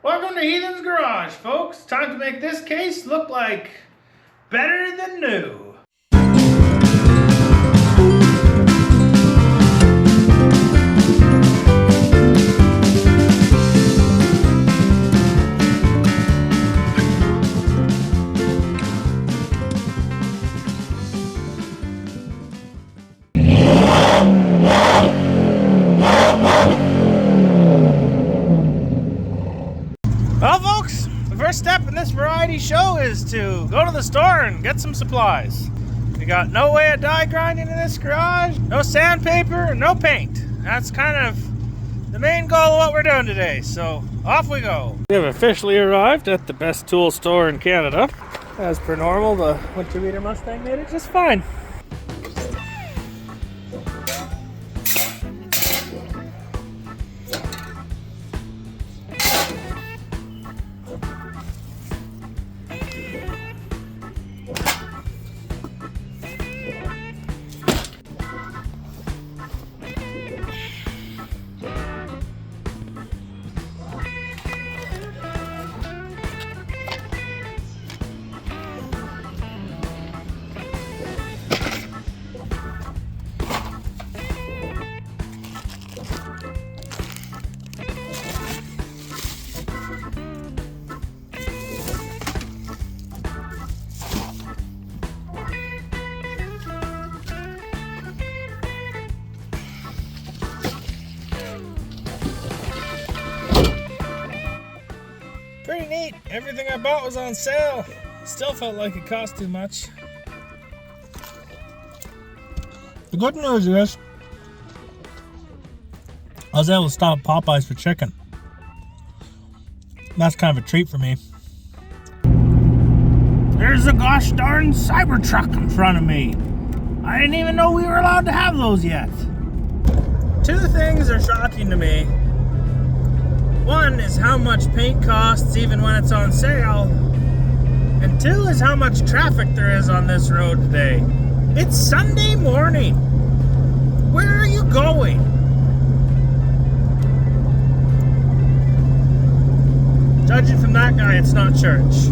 Welcome to Heathen's Garage, folks. Time to make this case look like better than new. Well, folks, the first step in this variety show is to go to the store and get some supplies. We got no way of die grinding in this garage, no sandpaper, no paint. That's kind of the main goal of what we're doing today, so off we go. We have officially arrived at the best tool store in Canada. As per normal, the Winter Beater Mustang made it just fine. Pretty neat. Everything I bought was on sale. Still felt like it cost too much. The good news is I was able to stop at Popeyes for chicken. That's kind of a treat for me. There's a gosh darn Cybertruck in front of me. I didn't even know we were allowed to have those yet. Two things are shocking to me. One is how much paint costs even when it's on sale. And two is how much traffic there is on this road today. It's Sunday morning. Where are you going? Judging from that guy, it's not church.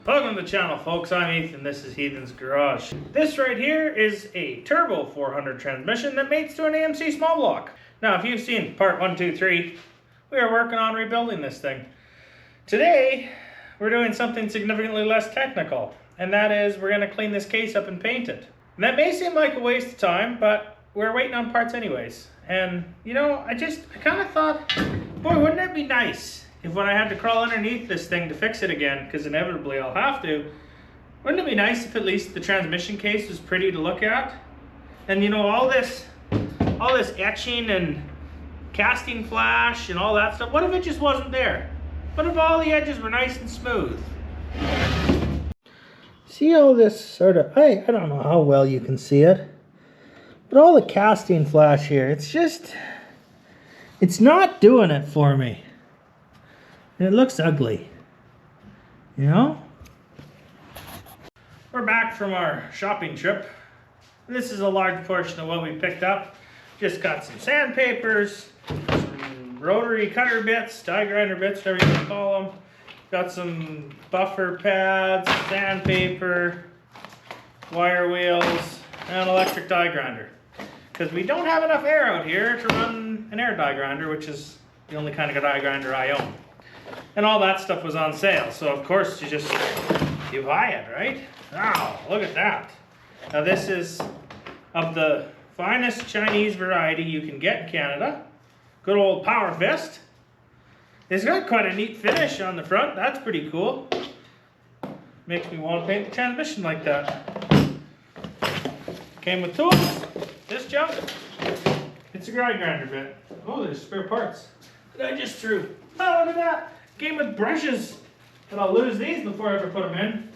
Welcome to the channel, folks. I'm Heathen. This is Heathen's Garage. This right here is a turbo 400 transmission that mates to an AMC small block. Now, if you've seen part 1, 2, 3, we are working on rebuilding this thing. Today, we're doing something significantly less technical, and that is we're going to clean this case up and paint it. And that may seem like a waste of time, but we're waiting on parts anyways. And, you know, I kind of thought, boy, wouldn't it be nice if when I had to crawl underneath this thing to fix it again, because inevitably I'll have to, wouldn't it be nice if at least the transmission case was pretty to look at? And you know, all this etching and casting flash and all that stuff, what if it just wasn't there? What if all the edges were nice and smooth? See all this sort of, I don't know how well you can see it, but all the casting flash here, it's not doing it for me. And it looks ugly, you know? We're back from our shopping trip. This is a large portion of what we picked up. Just got some sandpapers, some rotary cutter bits, die grinder bits, whatever you want to call them. Got some buffer pads, sandpaper, wire wheels, and an electric die grinder. Because we don't have enough air out here to run an air die grinder, which is the only kind of die grinder I own. And all that stuff was on sale, so of course you buy it, right? Wow, look at that. Now this is of the finest Chinese variety you can get in Canada. Good old Power Fist. It's got quite a neat finish on the front, that's pretty cool. Makes me want to paint the transmission like that. Came with tools, this junk. It's a grind grinder bit. Oh, there's spare parts that I just threw. Oh, look at that. Came with brushes, but I'll lose these before I ever put them in.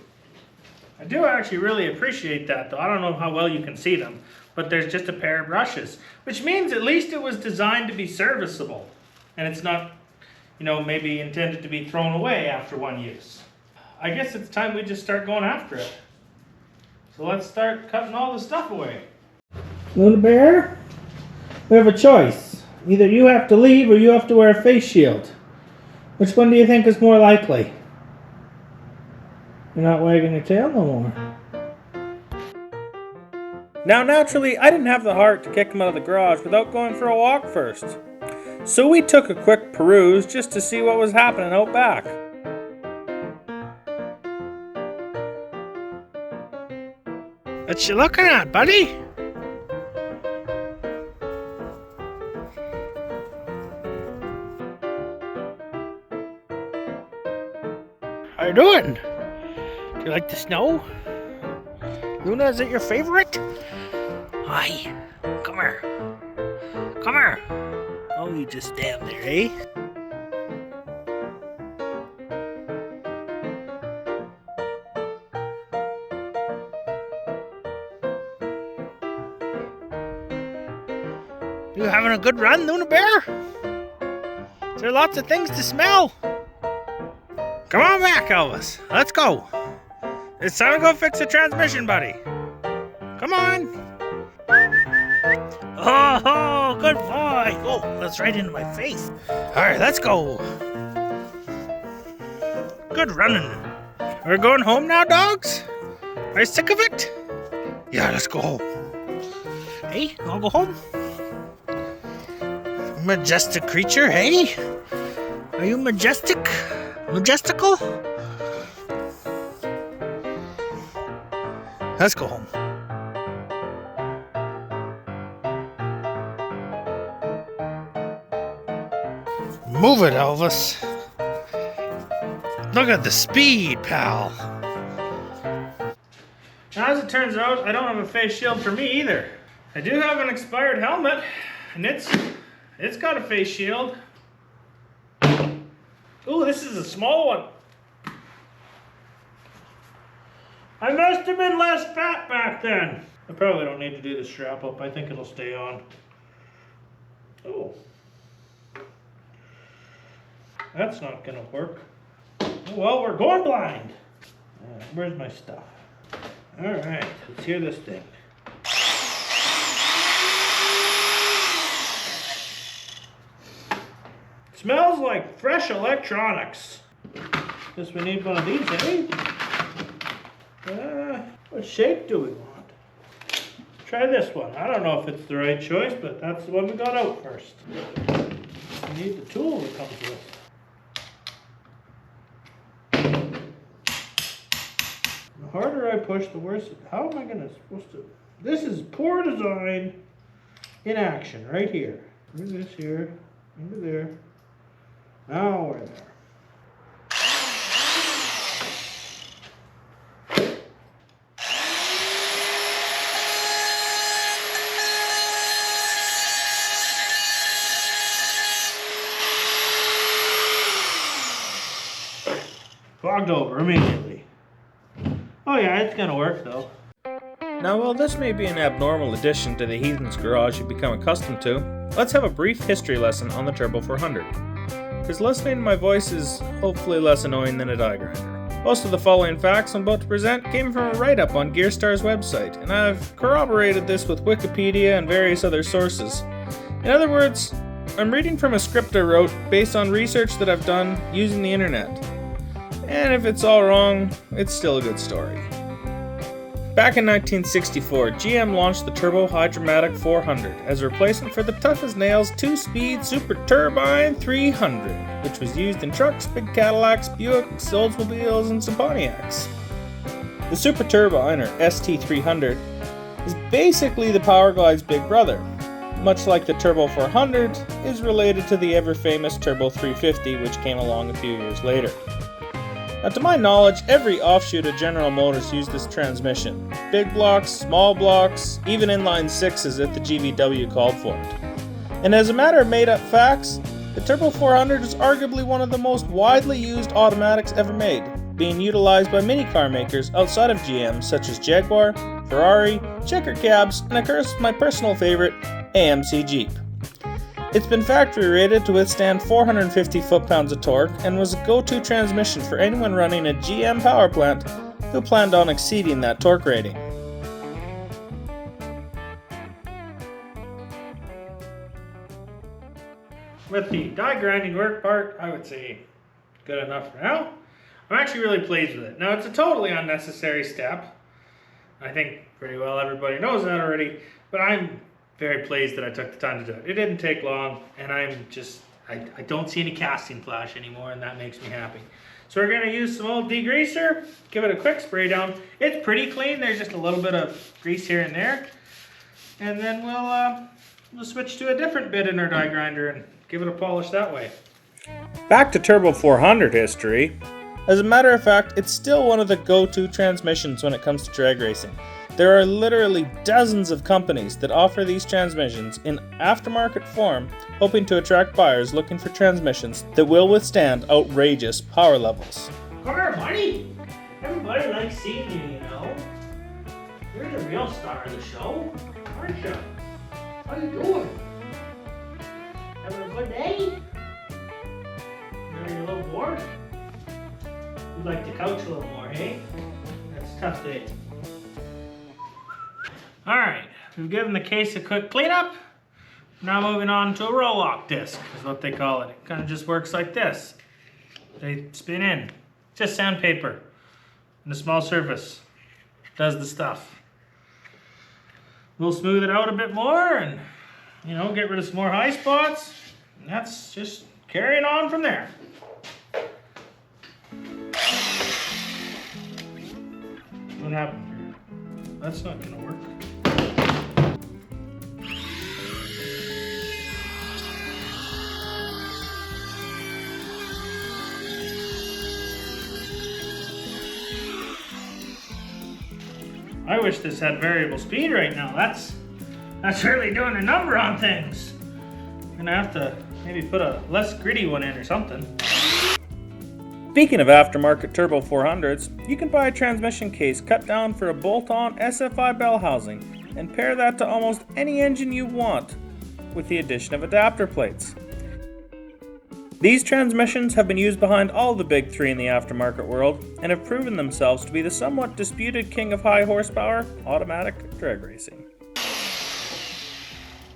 I do actually really appreciate that, though. I don't know how well you can see them, but there's just a pair of brushes, which means at least it was designed to be serviceable, and it's not, you know, maybe intended to be thrown away after one use. I guess it's time we just start going after it. So let's start cutting all the stuff away. Luna Bear, we have a choice. Either you have to leave or you have to wear a face shield. Which one do you think is more likely? You're not wagging your tail no more. Now naturally, I didn't have the heart to kick him out of the garage without going for a walk first. So we took a quick peruse just to see what was happening out back. What you looking at, buddy? How you doing? Do you like the snow? Luna, is it your favorite? Hi. Come here. Come here. Oh, you just stand there, eh? You having a good run, Luna Bear? Is there lots of things to smell? Come on back, Elvis. Let's go. It's time to go fix the transmission, buddy. Come on. Oh, good boy. Oh, that's right into my face. All right, let's go. Good running. We're going home now, dogs? Are you sick of it? Yeah, let's go home. Hey, you wanna go home? Majestic creature, hey? Are you majestic? Majestical? Let's go home. Move it, Elvis. Look at the speed, pal. Now, as it turns out, I don't have a face shield for me either. I do have an expired helmet, and it's got a face shield. Ooh, this is a small one. I must have been less fat back then. I probably don't need to do the strap up. I think it'll stay on. Oh. That's not gonna work. Well, we're going blind. Where's my stuff? All right, let's hear this thing. Smells like fresh electronics. Guess we need one of these, eh? What shape do we want? Try this one. I don't know if it's the right choice, but that's the one we got out first. We need the tool that comes with. The harder I push, the worse. How am I supposed to? This is poor design in action right here. Bring this here, into there. Now we're there. Fogged over immediately. Oh yeah, it's gonna work though. Now, while this may be an abnormal addition to the Heathen's garage you've become accustomed to, let's have a brief history lesson on the Turbo 400. Because listening to my voice is hopefully less annoying than a die grinder. Most of the following facts I'm about to present came from a write-up on Gearstar's website, and I've corroborated this with Wikipedia and various other sources. In other words, I'm reading from a script I wrote based on research that I've done using the internet. And if it's all wrong, it's still a good story. Back in 1964, GM launched the Turbo Hydromatic 400 as a replacement for the tough-as-nails 2-speed Super Turbine 300, which was used in trucks, big Cadillacs, Buicks, Oldsmobiles, and some Pontiacs. The Super Turbine, or ST300, is basically the Powerglide's big brother. Much like the Turbo 400, is related to the ever-famous Turbo 350, which came along a few years later. Now, to my knowledge, every offshoot of General Motors used this transmission. Big blocks, small blocks, even inline sixes if the GVW called for it. And as a matter of made-up facts, the Turbo 400 is arguably one of the most widely used automatics ever made, being utilized by many car makers outside of GM such as Jaguar, Ferrari, Checker Cabs, and of course my personal favorite, AMC Jeep. It's been factory rated to withstand 450 foot-pounds of torque and was a go-to transmission for anyone running a GM power plant who planned on exceeding that torque rating. With the die grinding work part, I would say good enough for now. I'm actually really pleased with it. Now, it's a totally unnecessary step. I think pretty well everybody knows that already, but I'm very pleased that I took the time to do it. It didn't take long, and I don't see any casting flash anymore, and that makes me happy. So we're going to use some old degreaser, give it a quick spray down. It's pretty clean. There's just a little bit of grease here and there. And then we'll switch to a different bit in our die grinder and give it a polish that way. Back to Turbo 400 history. As a matter of fact, it's still one of the go-to transmissions when it comes to drag racing. There are literally dozens of companies that offer these transmissions in aftermarket form, hoping to attract buyers looking for transmissions that will withstand outrageous power levels. Come here, buddy! Everybody likes seeing you, you know. You're the real star of the show, aren't you? How you doing? Having a good day? Are you a little bored? You'd like to couch a little more, hey? That's a tough day. Alright, we've given the case a quick cleanup. Now moving on to a roll-lock disc, is what they call it. It kind of just works like this. They spin in. Just sandpaper. And a small surface. Does the stuff. We'll smooth it out a bit more and, you know, get rid of some more high spots. And that's just carrying on from there. What happened here? That's not going to work. I wish this had variable speed right now. That's really doing a number on things. I'm gonna have to maybe put a less gritty one in or something. Speaking of aftermarket Turbo 400s, you can buy a transmission case cut down for a bolt-on SFI bell housing and pair that to almost any engine you want with the addition of adapter plates. These transmissions have been used behind all the big three in the aftermarket world and have proven themselves to be the somewhat disputed king of high horsepower automatic drag racing.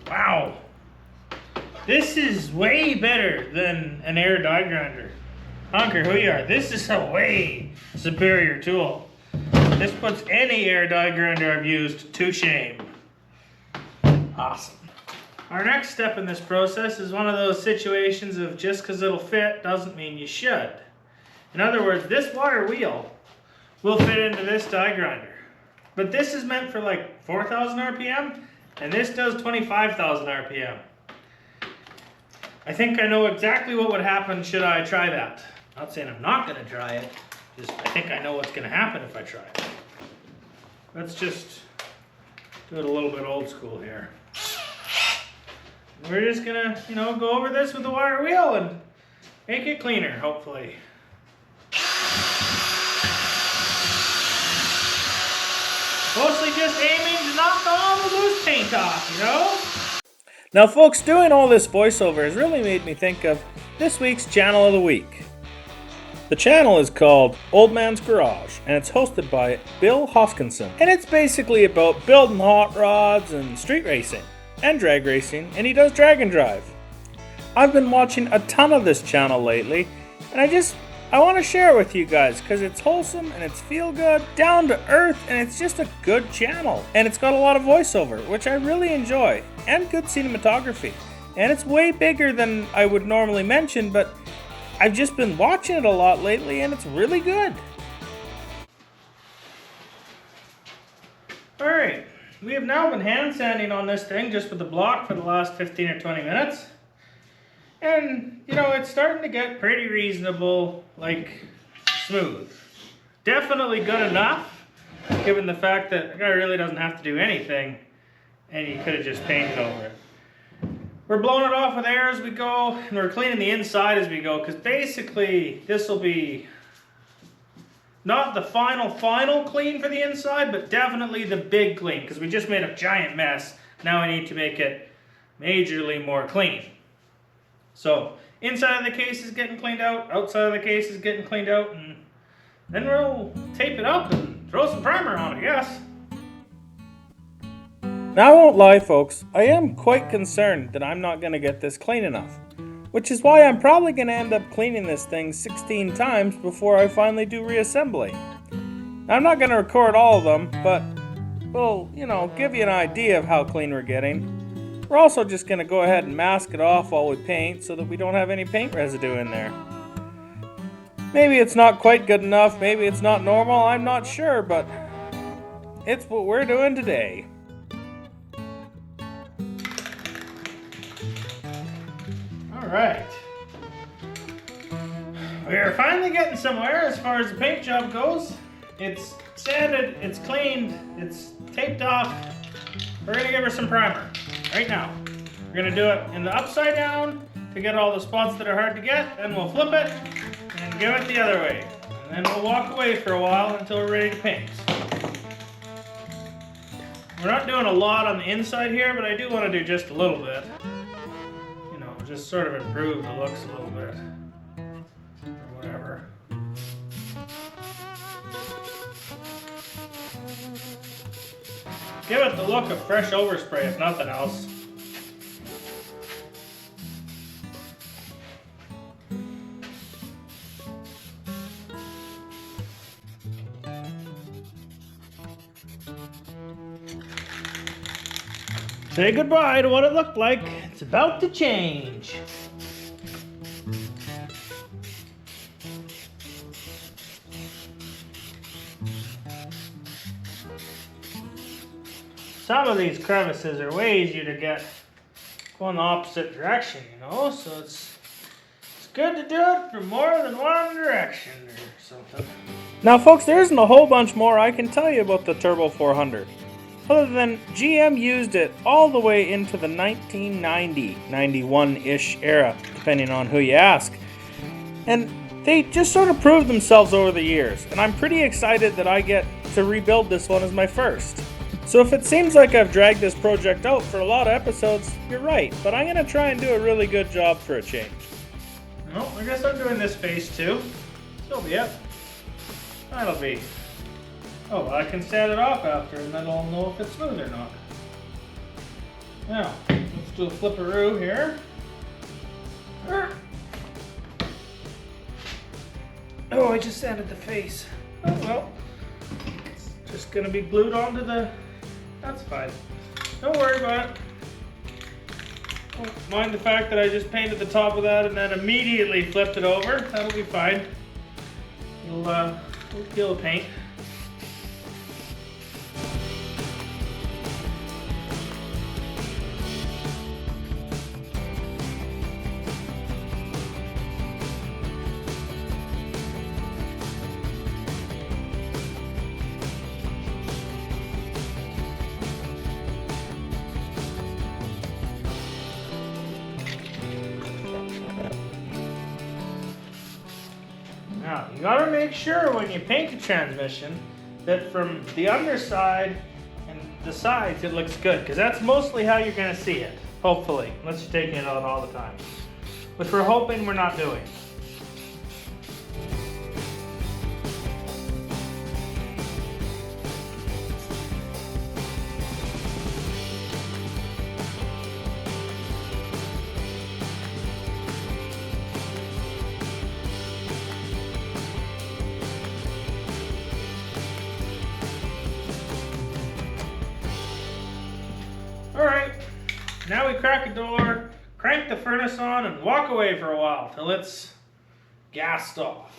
Wow! This is way better than an air die grinder. I don't care who you are, this is a way superior tool. This puts any air die grinder I've used to shame. Awesome. Our next step in this process is one of those situations of just because it'll fit doesn't mean you should. In other words, this wire wheel will fit into this die grinder. But this is meant for like 4,000 RPM, and this does 25,000 RPM. I think I know exactly what would happen should I try that. Not saying I'm not going to try it, just I think I know what's going to happen if I try it. Let's just do it a little bit old school here. We're just gonna, go over this with the wire wheel and make it cleaner, hopefully. Mostly just aiming to knock all the loose paint off, Now folks, doing all this voiceover has really made me think of this week's channel of the week. The channel is called Old Man's Garage, and it's hosted by Bill Hoskinson. And it's basically about building hot rods and street racing. And drag racing, and he does drag and drive. I've been watching a ton of this channel lately, and I want to share it with you guys because it's wholesome and it's feel good, down to earth, and it's just a good channel. And it's got a lot of voiceover, which I really enjoy, and good cinematography. And it's way bigger than I would normally mention, but I've just been watching it a lot lately, and it's really good. Alright. We have now been hand sanding on this thing just with the block for the last 15 or 20 minutes. And, it's starting to get pretty reasonable, like smooth. Definitely good enough, given the fact that the guy really doesn't have to do anything, and he could have just painted over it. We're blowing it off with air as we go, and we're cleaning the inside as we go, because basically this will be not the final clean for the inside, but definitely the big clean, because we just made a giant mess. Now I need to make it majorly more clean. So inside of the case is getting cleaned out, outside of the case is getting cleaned out, and then we'll tape it up and throw some primer on it, I guess. Now I won't lie, folks, I am quite concerned that I'm not going to get this clean enough, which is why I'm probably going to end up cleaning this thing 16 times before I finally do reassembly. Now, I'm not going to record all of them, but we'll, give you an idea of how clean we're getting. We're also just going to go ahead and mask it off while we paint so that we don't have any paint residue in there. Maybe it's not quite good enough, maybe it's not normal, I'm not sure, but it's what we're doing today. Alright. We are finally getting somewhere as far as the paint job goes. It's sanded, it's cleaned, it's taped off. We're going to give her some primer right now. We're going to do it in the upside down to get all the spots that are hard to get, then we'll flip it and give it the other way. And then we'll walk away for a while until we're ready to paint. We're not doing a lot on the inside here, but I do want to do just a little bit. Just sort of improve the looks a little bit, or whatever. Give it the look of fresh overspray, if nothing else. Say goodbye to what it looked like. It's about to change. Some of these crevices are way easier to get going the opposite direction, so it's good to do it from more than one direction or something. Now folks, there isn't a whole bunch more I can tell you about the Turbo 400. Other than GM used it all the way into the 1990, 91-ish era, depending on who you ask. And they just sort of proved themselves over the years, and I'm pretty excited that I get to rebuild this one as my first. So if it seems like I've dragged this project out for a lot of episodes, you're right, but I'm going to try and do a really good job for a change. Well, I guess I'm doing this face too. So be it. That'll be. Oh, I can sand it off after and then I'll know if it's smooth or not. Now, let's do a flipperoo here. Oh, I just sanded the face. Oh well. It's just gonna be glued onto the... That's fine. Don't worry about it. Don't mind the fact that I just painted the top of that and then immediately flipped it over. That'll be fine. We'll peel the paint. Now, you gotta make sure when you paint the transmission that from the underside and the sides it looks good, because that's mostly how you're gonna see it, hopefully, unless you're taking it out all the time, which we're hoping we're not doing. Alright, now we crack a door, crank the furnace on, and walk away for a while till it's gassed off.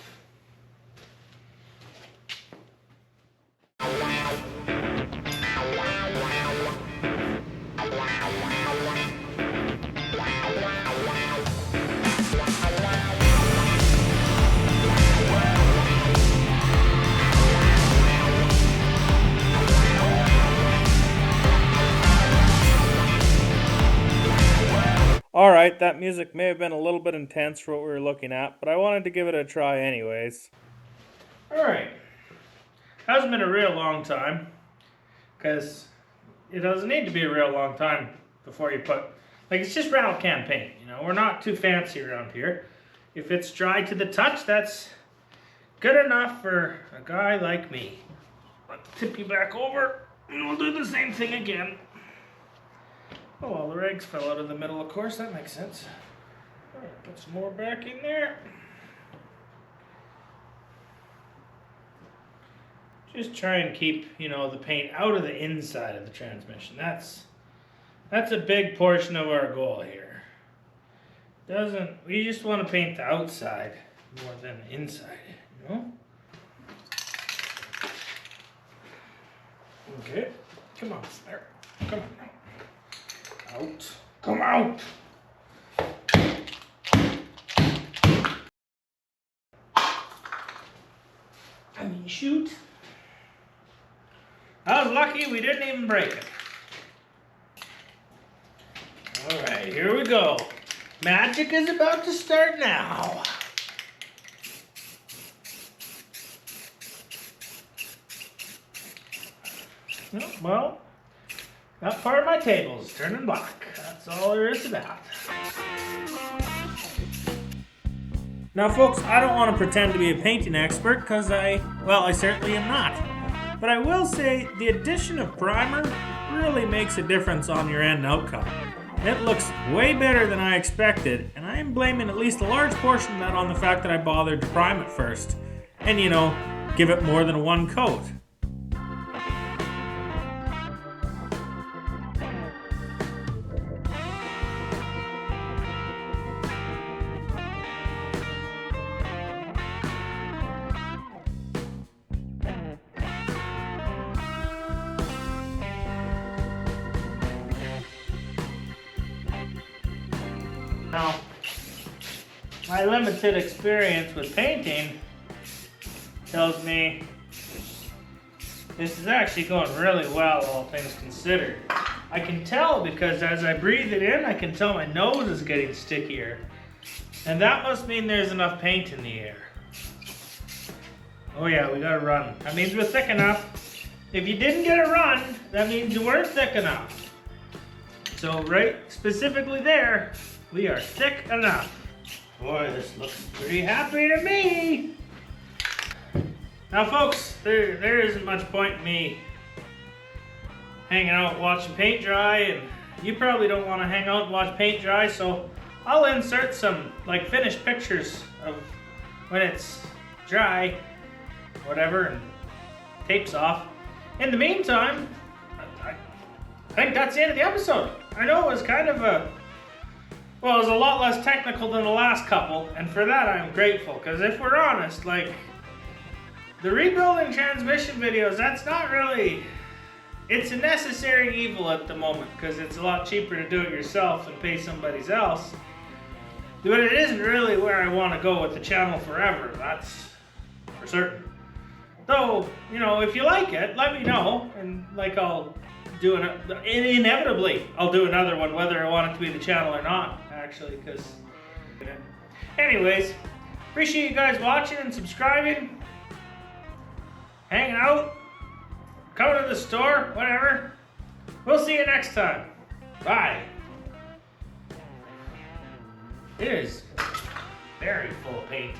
Alright, that music may have been a little bit intense for what we were looking at, but I wanted to give it a try anyways. Alright. Hasn't been a real long time, because it doesn't need to be a real long time before you put, like, it's just rattle can paint, you know, we're not too fancy around here. If it's dry to the touch, that's good enough for a guy like me. I'll tip you back over, and we'll do the same thing again. Oh, all the rags fell out of the middle, of course, that makes sense. Alright, put some more back in there. Just try and keep, you know, the paint out of the inside of the transmission. That's a big portion of our goal here. We just want to paint the outside more than the inside, you know? Okay, come on, there. Come on now. Out. Come out! I mean, shoot. I was lucky we didn't even break it. Alright, here we go. Magic is about to start now. Oh, well, that part of my table is turning black. That's all there is to that. Now folks, I don't want to pretend to be a painting expert because I certainly am not. But I will say the addition of primer really makes a difference on your end outcome. It looks way better than I expected, and I am blaming at least a large portion of that on the fact that I bothered to prime it first. And you know, give it more than one coat. Now, my limited experience with painting tells me this is actually going really well, all things considered. I can tell because as I breathe it in, I can tell my nose is getting stickier. And that must mean there's enough paint in the air. Oh yeah, we got a run. That means we're thick enough. If you didn't get a run, that means you weren't thick enough. So right specifically there, we are thick enough. Boy, this looks pretty happy to me. Now folks, there isn't much point in me hanging out watching paint dry, and you probably don't want to hang out and watch paint dry, so I'll insert some like finished pictures of when it's dry, whatever, and tape's off. In the meantime, I think that's the end of the episode. I know it was kind of it was a lot less technical than the last couple, and for that I'm grateful, because if we're honest, like, the rebuilding transmission videos, that's not really, it's a necessary evil at the moment, because it's a lot cheaper to do it yourself than pay somebody else. But it isn't really where I want to go with the channel forever, that's for certain. Though, you know, if you like it, let me know, and like I'll do inevitably I'll do another one, whether I want it to be the channel or not, actually, because anyways, appreciate you guys watching and subscribing, hanging out, coming to the store, whatever. We'll see you next time. Bye. It is very full of paint.